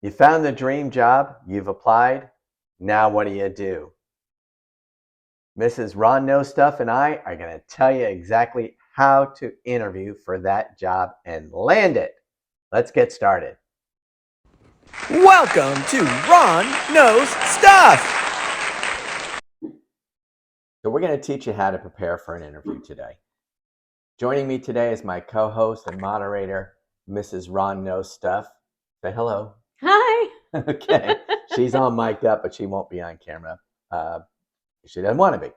You found the dream job, you've applied. Now what do? Mrs. Ron Knows Stuff and I are going to tell you exactly how to interview for that job and land it. Let's get started. Welcome to Ron Knows Stuff. So we're going to teach you how to prepare for an interview today. Joining me today is my co-host and moderator, Mrs. Ron Knows Stuff. Say hello. Hi. Okay. She's all mic'd up, but she won't be on camera. She doesn't want to be.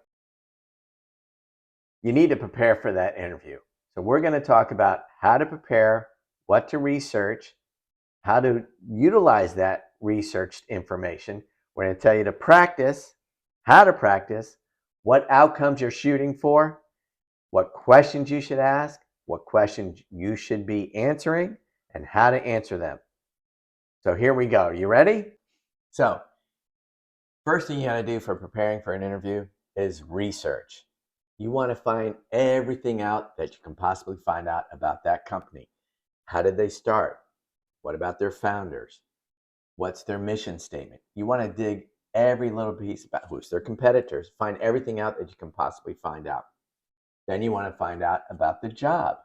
You need to prepare for that interview. So we're going to talk about how to prepare, what to research, how to utilize that researched information. We're going to tell you to practice, how to practice, what outcomes you're shooting for, what questions you should ask, what questions you should be answering, and how to answer them. So here we go. You ready? So first thing you got to do for preparing for an interview is research. You want to find everything out that you can possibly find out about that company. How did they start? What about their founders? What's their mission statement? You want to dig every little piece about who's their competitors. Find everything out that you can possibly find out. Then you want to find out about the job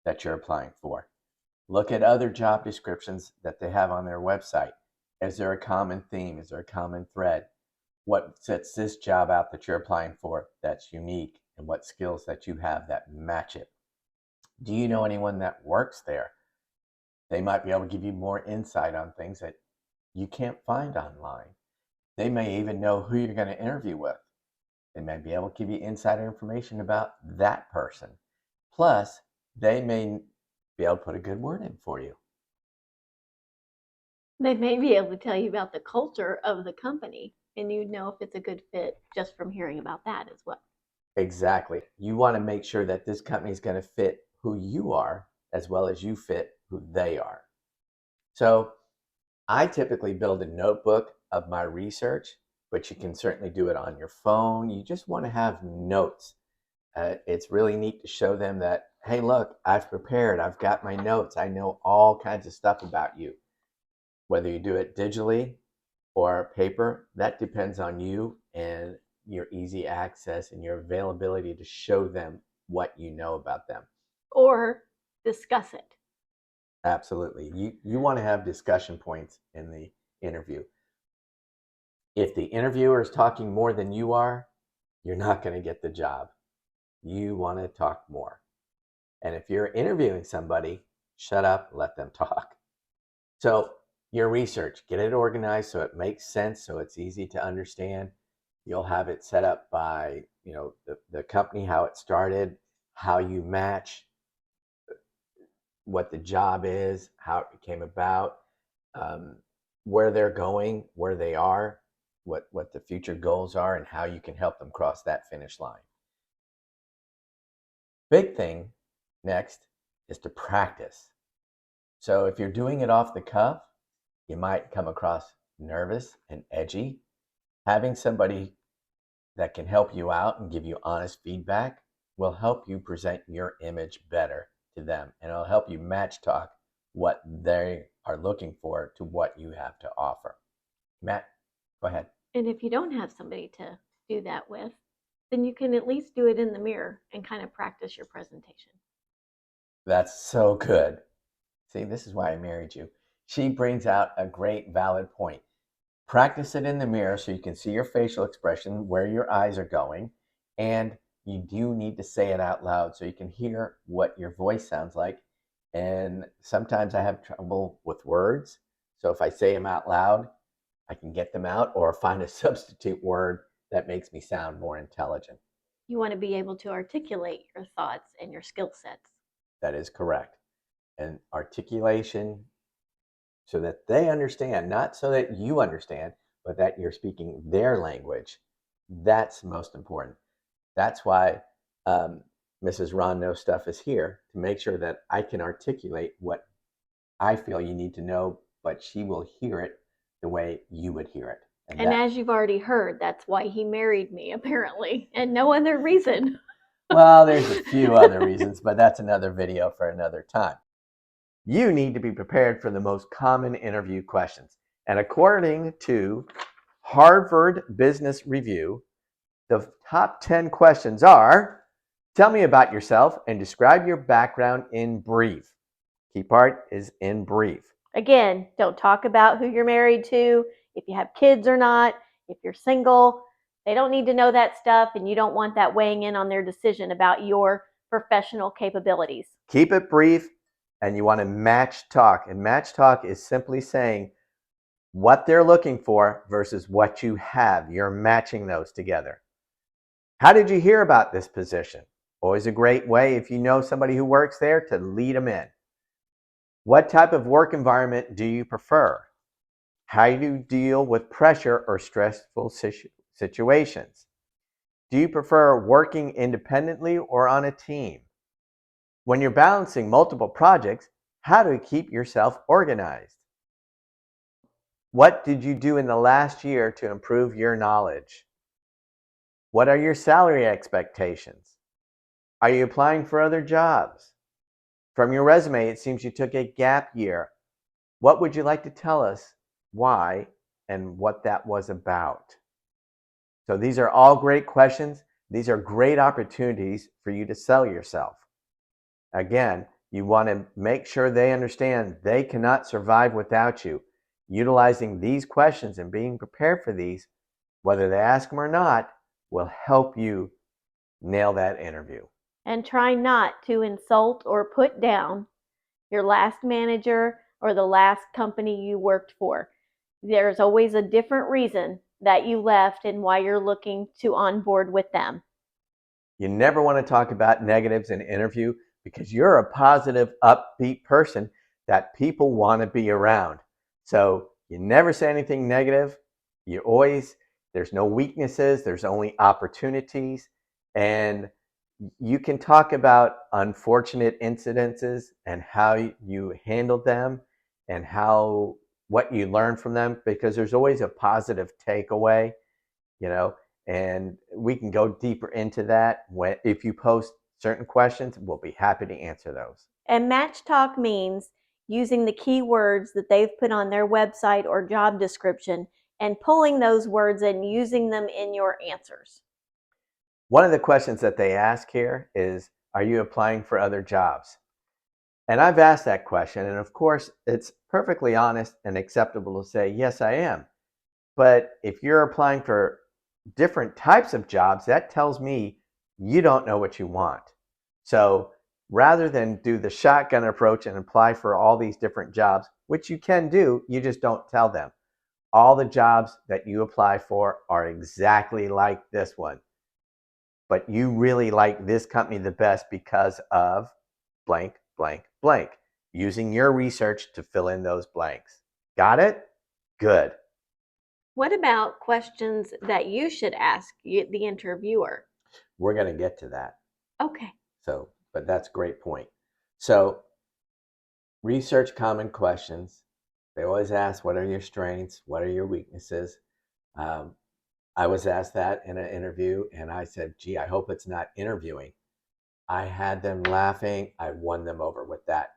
that you're applying for. Look at other job descriptions that they have on their website. Is there a common theme? Is there a common thread? What sets this job out that you're applying for that's unique, and what skills that you have that match it? Do you know anyone that works there? They might be able to give you more insight on things that you can't find online. They may even know who you're going to interview with. They may be able to give you insider information about that person. Plus, they may be able to put a good word in for you. They may be able to tell you about the culture of the company, and you'd know if it's a good fit just from hearing about that as well. Exactly. You want to make sure that this company is going to fit who you are as well as you fit who they are. So I typically build a notebook of my research, but you can certainly do it on your phone. You just want to have notes. It's really neat to show them that, hey, look, I've prepared. I've got my notes. I know all kinds of stuff about you. Whether you do it digitally or paper, that depends on you and your easy access and your availability to show them what you know about them. Or discuss it. Absolutely. You want to have discussion points in the interview. If the interviewer is talking more than you are, you're not going to get the job. You want to talk more. And if you're interviewing somebody, shut up, let them talk. So your research, get it organized so it makes sense, so it's easy to understand. You'll have it set up by, the company, how it started, how you match, what the job is, how it came about, where they're going, where they are, what the future goals are, and how you can help them cross that finish line. Big thing next is to practice. So if you're doing it off the cuff, you might come across nervous and edgy. Having somebody that can help you out and give you honest feedback will help you present your image better to them, and it'll help you match talk what they are looking for to what you have to offer. Matt, go ahead. And if you don't have somebody to do that with, then you can at least do it in the mirror and kind of practice your presentation. That's so good. See, this is why I married you. She brings out a great, valid point. Practice it in the mirror so you can see your facial expression, where your eyes are going, and you do need to say it out loud so you can hear what your voice sounds like. And sometimes I have trouble with words. So if I say them out loud, I can get them out or find a substitute word that makes me sound more intelligent. You want to be able to articulate your thoughts and your skill sets. That is correct. And articulation so that they understand, not so that you understand, but that you're speaking their language. That's most important. That's why Mrs. Ron Knows Stuff is here, to make sure that I can articulate what I feel you need to know, but she will hear it the way you would hear it. And as you've already heard, that's why he married me, apparently, and no other reason. Well, there's a few other reasons, but that's another video for another time. You need to be prepared for the most common interview questions. And according to Harvard Business Review, the top 10 questions are: tell me about yourself and describe your background in brief. Key part is in brief. Again, don't talk about who you're married to, if you have kids or not, if you're single. They don't need to know that stuff, and you don't want that weighing in on their decision about your professional capabilities. Keep it brief, and you want to match talk. And match talk is simply saying what they're looking for versus what you have. You're matching those together. How did you hear about this position? Always a great way, if you know somebody who works there, to lead them in. What type of work environment do you prefer? How do you deal with pressure or stressful situations? Do you prefer working independently or on a team? When you're balancing multiple projects, how do you keep yourself organized? What did you do in the last year to improve your knowledge? What are your salary expectations? Are you applying for other jobs? From your resume, it seems you took a gap year. What would you like to tell us why and what that was about? So these are all great questions. These are great opportunities for you to sell yourself. Again, you want to make sure they understand they cannot survive without you. Utilizing these questions and being prepared for these, whether they ask them or not, will help you nail that interview. And try not to insult or put down your last manager or the last company you worked for. There's always a different reason that you left and why you're looking to onboard with them. You never want to talk about negatives in an interview because you're a positive, upbeat person that people want to be around. So you never say anything negative. There's no weaknesses, there's only opportunities. And you can talk about unfortunate incidences and how you handled them and what you learned from them, because there's always a positive takeaway, and we can go deeper into that if you post certain questions. We'll be happy to answer those. And match talk means using the keywords that they've put on their website or job description and pulling those words and using them in your answers. One of the questions that they ask here is, are you applying for other jobs? And I've asked that question, and of course, it's perfectly honest and acceptable to say, yes, I am. But if you're applying for different types of jobs, that tells me you don't know what you want. So rather than do the shotgun approach and apply for all these different jobs, which you can do, you just don't tell them. All the jobs that you apply for are exactly like this one. But you really like this company the best because of blank, blank, blank. Using your research to fill in those blanks. Got it? Good. What about questions that you should ask the interviewer? We're going to get to that. Okay. But that's a great point. So, research common questions. They always ask, what are your strengths? What are your weaknesses? I was asked that in an interview, and I said, gee, I hope it's not interviewing. I had them laughing. I won them over with that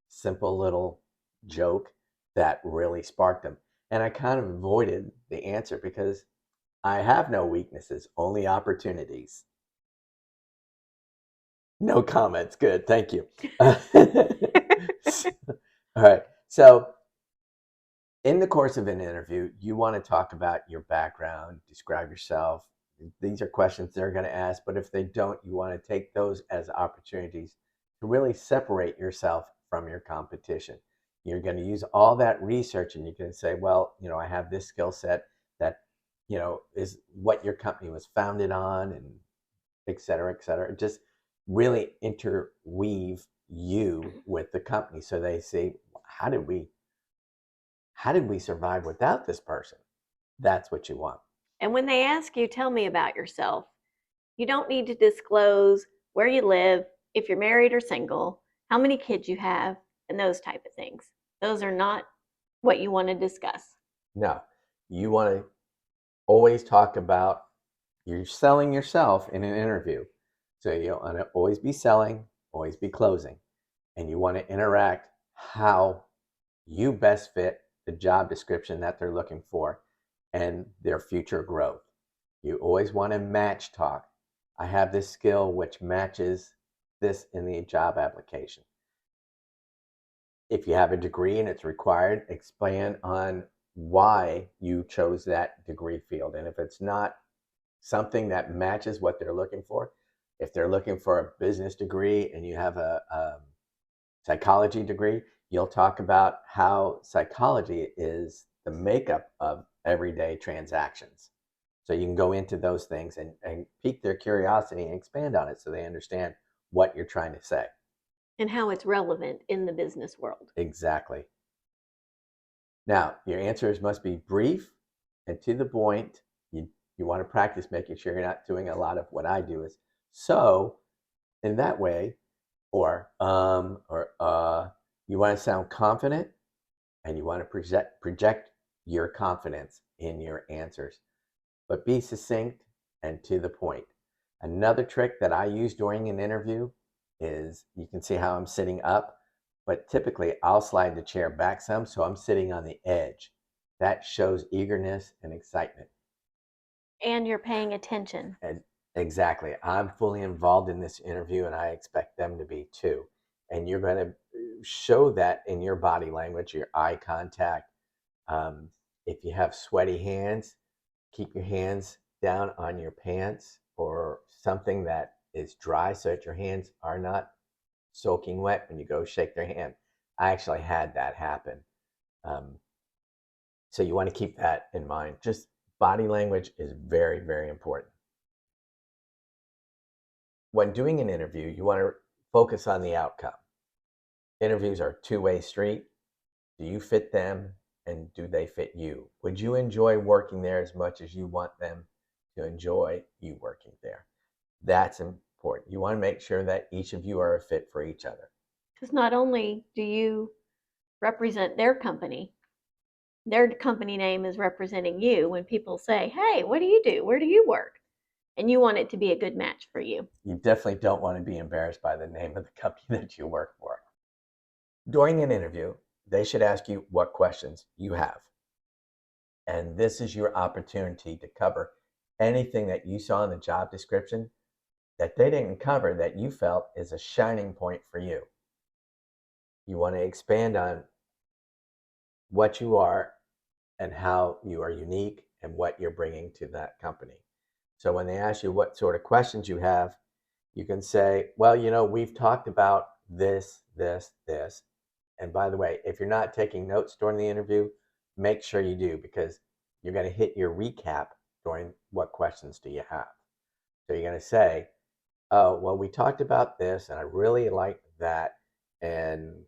simple little joke that really sparked them. And I kind of avoided the answer because I have no weaknesses, only opportunities. No comments. Good. Thank you. All right. So, in the course of an interview, you want to talk about your background, describe yourself. These are questions they're going to ask, but if they don't, you want to take those as opportunities to really separate yourself from your competition. You're going to use all that research and you can say, well, I have this skill set that, is what your company was founded on, and et cetera, et cetera. Just really interweave you with the company. So they say, how did we survive without this person? That's what you want. And when they ask you, tell me about yourself, you don't need to disclose where you live, if you're married or single, how many kids you have, and those type of things. Those are not what you want to discuss. No, you want to always talk about you're selling yourself in an interview. So you want to always be selling, always be closing. And you want to interact how you best fit the job description that they're looking for and their future growth. You always want to match talk. I have this skill which matches this in the job application. If you have a degree and it's required, expand on why you chose that degree field. And if it's not something that matches what they're looking for, if they're looking for a business degree and you have a psychology degree, you'll talk about how psychology is the makeup of everyday transactions. So you can go into those things and pique their curiosity and expand on it so they understand what you're trying to say. And how it's relevant in the business world. Exactly. Now, your answers must be brief and to the point. You want to practice making sure you're not doing a lot of what I do is so in that way, or you want to sound confident and you want to project your confidence in your answers, but be succinct and to the point. Another trick that I use during an interview is you can see how I'm sitting up, but typically I'll slide the chair back some so I'm sitting on the edge. That shows eagerness and excitement. And you're paying attention. And exactly. I'm fully involved in this interview and I expect them to be too. And you're going to show that in your body language, your eye contact. If you have sweaty hands, keep your hands down on your pants or something that is dry so that your hands are not soaking wet when you go shake their hand. I actually had that happen. So you want to keep that in mind. Just body language is very, very important. When doing an interview, you want to focus on the outcome. Interviews are a two-way street. Do you fit them and do they fit you? Would you enjoy working there as much as you want them to enjoy you working there? That's important. You want to make sure that each of you are a fit for each other. Because not only do you represent their company name is representing you when people say, hey, what do you do? Where do you work? And you want it to be a good match for you. You definitely don't want to be embarrassed by the name of the company that you work for. During an interview, they should ask you what questions you have. And this is your opportunity to cover anything that you saw in the job description that they didn't cover that you felt is a shining point for you. You want to expand on what you are and how you are unique and what you're bringing to that company. So when they ask you what sort of questions you have, you can say, well, we've talked about this, this, this. And by the way, if you're not taking notes during the interview, make sure you do because you're going to hit your recap during what questions do you have. So you're going to say, oh, well, we talked about this and I really like that. And,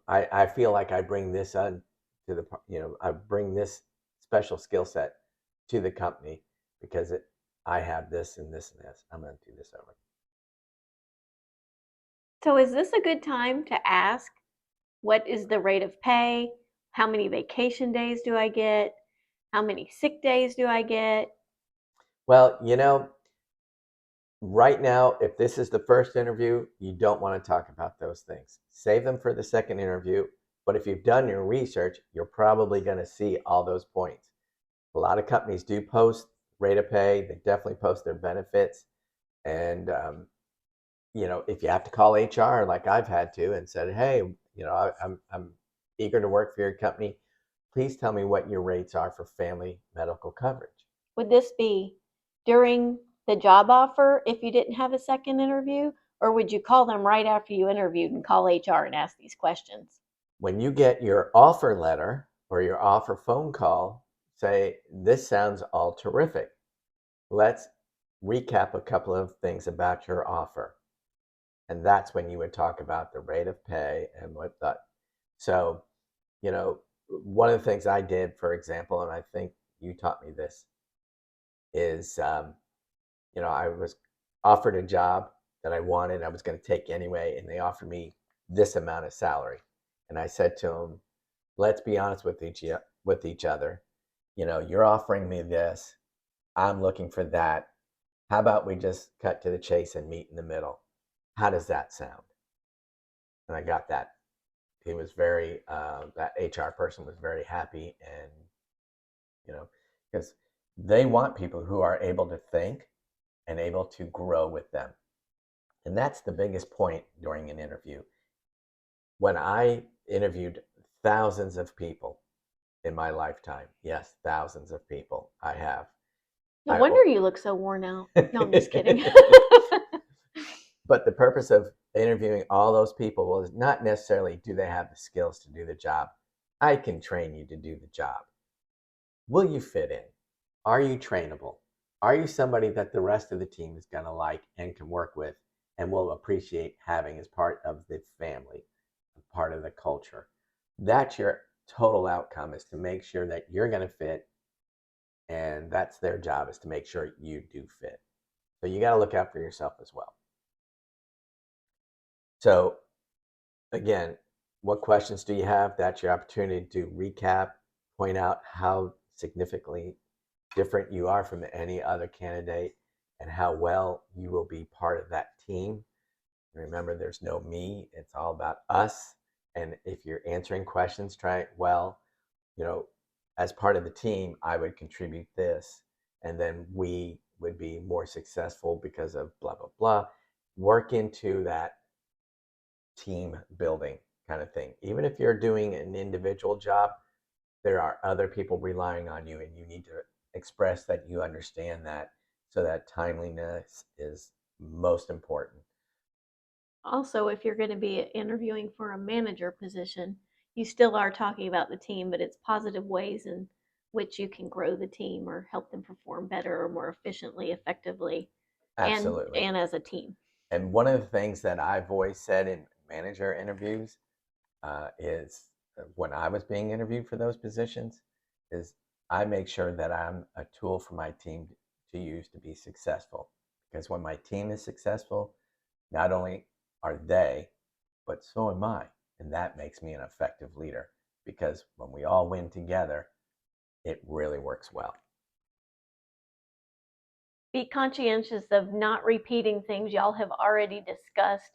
I feel like I bring this on to the, I bring this special skill set to the company because I have this and this and this. I'm going to do this over. So is this a good time to ask, what is the rate of pay? How many vacation days do I get? How many sick days do I get? Well, right now, if this is the first interview, you don't want to talk about those things. Save them for the second interview. But if you've done your research, you're probably going to see all those points. A lot of companies do post rate of pay. They definitely post their benefits. And, if you have to call HR like I've had to and said, hey, I'm eager to work for your company. Please tell me what your rates are for family medical coverage. Would this be during the job offer if you didn't have a second interview? Or would you call them right after you interviewed and call HR and ask these questions? When you get your offer letter or your offer phone call, say, this sounds all terrific. Let's recap a couple of things about your offer. And that's when you would talk about the rate of pay and what that. So, one of the things I did, for example, and I think you taught me this, is, I was offered a job that I wanted, I was going to take anyway, and they offered me this amount of salary. And I said to them, let's be honest with each other. You're offering me this. I'm looking for that. How about we just cut to the chase and meet in the middle? How does that sound? And I got that he was very that HR person was very happy, and because they want people who are able to think and able to grow with them. And that's the biggest point during an interview. When I interviewed thousands of people in my lifetime, yes, thousands of people I have. No wonder you look so worn out. No, I'm just kidding. But the purpose of interviewing all those people was not necessarily do they have the skills to do the job. I can train you to do the job. Will you fit in? Are you trainable? Are you somebody that the rest of the team is going to like and can work with and will appreciate having as part of the family, part of the culture? That's your total outcome, is to make sure that you're going to fit, and that's their job, is to make sure you do fit. So you got to look out for yourself as well. So again, what questions do you have? That's your opportunity to recap, point out how significantly different you are from any other candidate and how well you will be part of that team. Remember, there's no me, it's all about us. And if you're answering questions, try, well, as part of the team, I would contribute this, and then we would be more successful because of blah, blah, blah. Work into that team building kind of thing. Even if you're doing an individual job, there are other people relying on you, and you need to express that you understand that, so that timeliness is most important. Also, if you're going to be interviewing for a manager position, you still are talking about the team, but it's positive ways in which you can grow the team or help them perform better or more efficiently, effectively, Absolutely. and as a team. And one of the things that I've always said in manager interviews is when I was being interviewed for those positions, is I make sure that I'm a tool for my team to use to be successful. Because when my team is successful, not only are they, but so am I. And that makes me an effective leader, because when we all win together, it really works well. Be conscientious of not repeating things y'all have already discussed,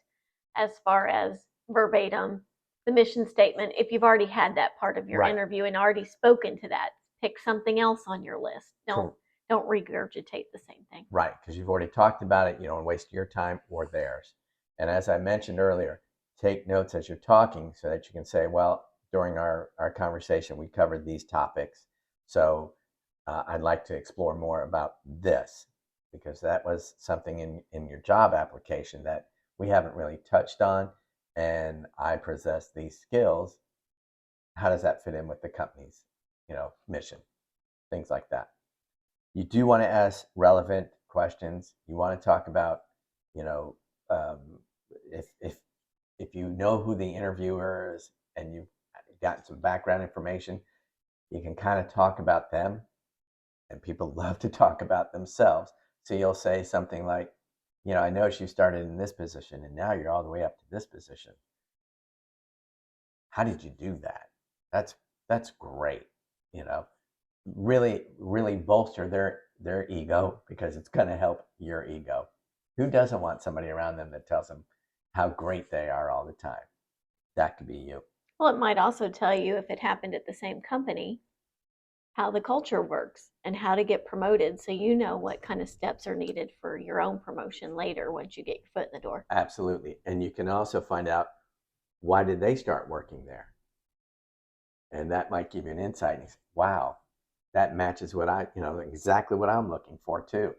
as far as verbatim, the mission statement. If you've already had that part of your interview and already spoken to that, pick something else on your list. Don't regurgitate the same thing. Right, because you've already talked about it. You don't waste your time or theirs. And as I mentioned earlier, take notes as you're talking so that you can say, well, during our conversation, we covered these topics. So I'd like to explore more about this, because that was something in your job application that we haven't really touched on. And I possess these skills. How does that fit in with the company's, mission? Things like that. You do want to ask relevant questions. You want to talk about, if you know who the interviewer is and you've gotten some background information, you can kind of talk about them. And people love to talk about themselves. So you'll say something like, I noticed you started in this position and now you're all the way up to this position. How did you do that? That's great. Really, really bolster their ego, because it's going to help your ego. Who doesn't want somebody around them that tells them how great they are all the time? That could be you. Well, it might also tell you, if it happened at the same company, how the culture works and how to get promoted, so you know what kind of steps are needed for your own promotion later once you get your foot in the door. Absolutely. And you can also find out, why did they start working there? And that might give you an insight. And you say, wow, that matches what exactly what I'm looking for too.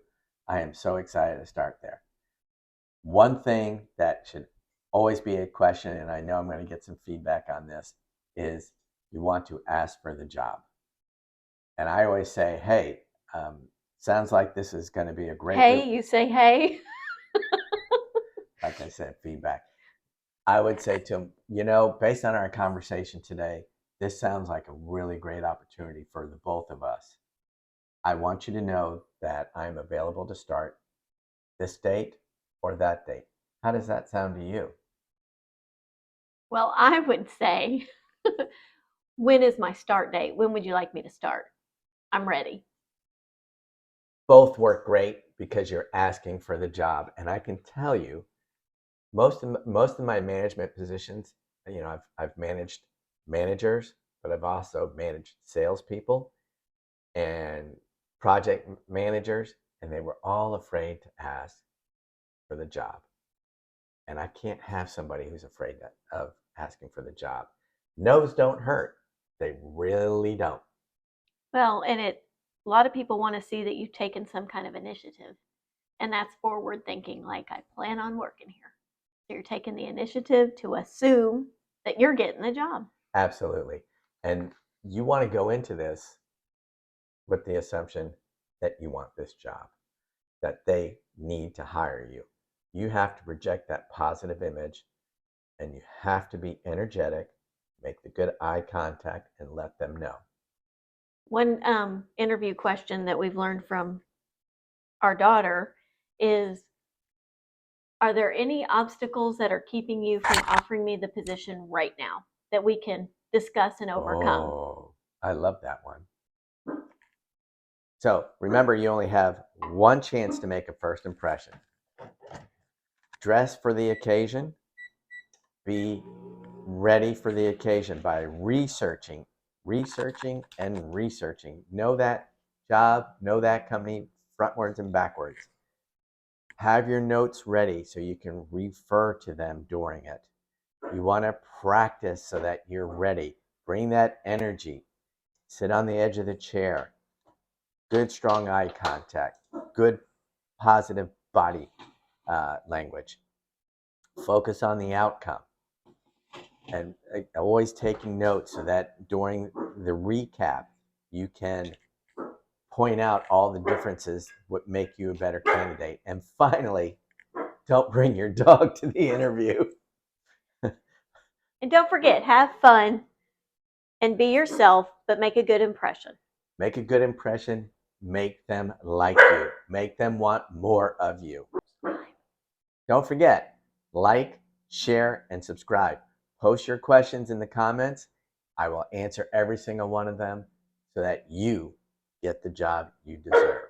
I am so excited to start there. One thing that should always be a question, and I know I'm going to get some feedback on this, is you want to ask for the job. And I always say, hey, sounds like this is going to be a great... Hey, you say hey? Like I said, feedback. I would say to them, based on our conversation today, this sounds like a really great opportunity for the both of us. I want you to know that I'm available to start this date or that date. How does that sound to you? Well, I would say, when is my start date? When would you like me to start? I'm ready. Both work great, because you're asking for the job. And I can tell you, most of my management positions, I've managed managers, but I've also managed salespeople and project managers, and they were all afraid to ask for the job. And I can't have somebody who's afraid of asking for the job. No's don't hurt. They really don't. Well, and a lot of people want to see that you've taken some kind of initiative. And that's forward thinking, like I plan on working here. So you're taking the initiative to assume that you're getting the job. Absolutely. And you want to go into this with the assumption that you want this job, that they need to hire you. You have to project that positive image, and you have to be energetic, make the good eye contact, and let them know. One interview question that we've learned from our daughter is, are there any obstacles that are keeping you from offering me the position right now that we can discuss and overcome? Oh, I love that one. So remember, you only have one chance to make a first impression. Dress for the occasion. Be ready for the occasion by researching, and researching. Know that job, know that company frontwards and backwards. Have your notes ready so you can refer to them during it. You want to practice so that you're ready. Bring that energy. Sit on the edge of the chair. Good, strong eye contact. Good, positive body language. Focus on the outcome. And always taking notes so that during the recap, you can point out all the differences, what make you a better candidate. And finally, don't bring your dog to the interview. And don't forget, have fun and be yourself, but make a good impression. Make a good impression. Make them like you. Make them want more of you. Don't forget, like, share, and subscribe. Post your questions in the comments. I will answer every single one of them so that you get the job you deserve.